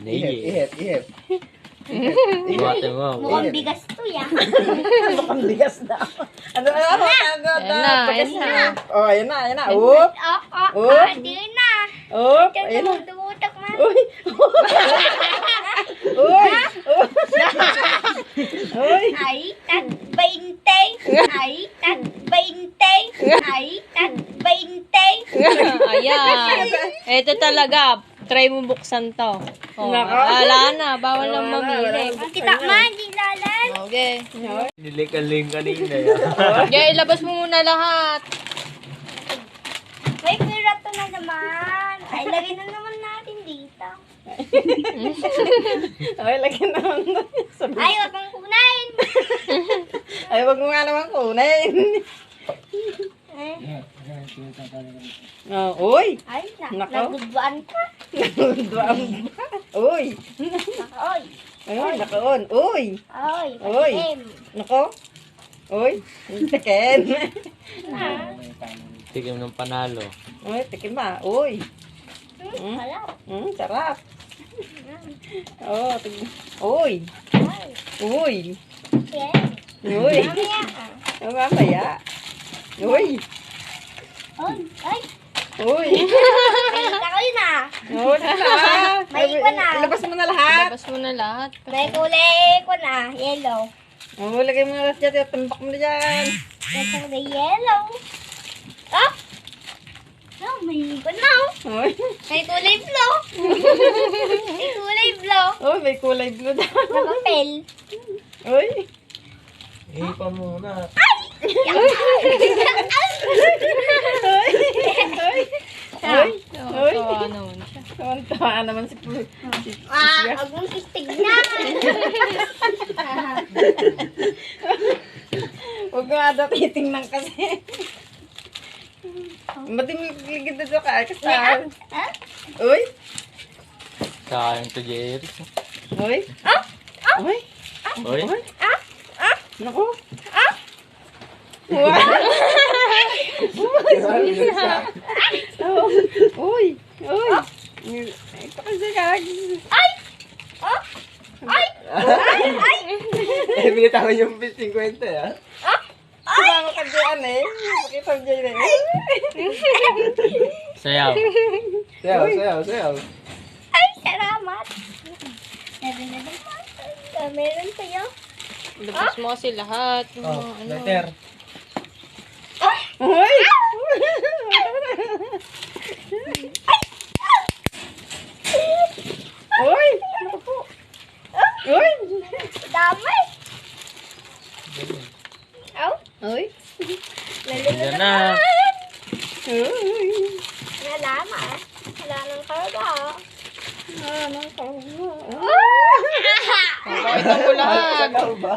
Ihip. Buhatin mo. Mukhang bigas to ya. Mukhang bigas na. Ano? Ayan na. Oh, ayan na. Oop. Di na. Oop. Ito Ayan na. dumutak man. Uy. Uy. Uy. Ay, tag 20. Ay, tag 20. Ay, tag 20. Ayan. Ito talaga. Try mo buksan to. Oh, Nako. wala na. Bawal na Wala, mamili. wala. Kita man, di lalan. Okay. Nilikaling kanina yan. Okay, ilabas mo muna lahat. May pirato na naman. Ay, lagay na naman natin dito. Ay, lagyan naman. Sabi. Ay, wag mong kunain. Ay, wag mo nga naman kunin. Oh, uy. Ay, Nako. nagudwaan ka. Duwang. Uy. Oy, Ay, nakaon. Uy. oy, Oy. patikim. Nako. Uy. Tikin. Tikim ng panalo. Uy, tikin ba? Uy. Wala. Sarap. Oh, uy. Ay, Uy. yan. Uy. Mamaya. Ang mamaya. Uy. Oy, ay. Uy. Nakita ko yun ah. Uy, na. May iba na. Ilabas mo na lahat. Ilabas mo na lahat. May kulay ko na. Yellow. Oh, lagay mo na lahat dyan. Tambak mo na dyan. Ito kulay yellow. Oh! Oh, may iba na oh. Uy. May kulay blue. May kulay blue. Uy, may kulay blue daw. Na papel. Uy. Ipan muna. Uy. Uy. Kawawa naman siya. Tawa naman si Huwag mong tistignan. Huwag nga daw titingnan kasi. Ba't yung ligid na doon ka? Kasal. Ha? Uy. Sayang to Jerry. Uy. Uy. Oy. Uy. Naku. Wow. Uy. Uy. Ito kasi ka. Ay! Oh! Ay! Ay! Eh, binitawan yung 50 ah. Sumama ka dyan eh. Pakita mo dyan eh. Sayaw. Sayaw. Ay! Salamat! Meron na naman. Meron pa yun. Ilabas mo kasi lahat. Ano. Uy. Uy. Uy. Dami! Aw! Uy. Diyan na. Uy. Nalama. Wala nang karga. Ano ka? Pakita mo lahat. Sagaw ba?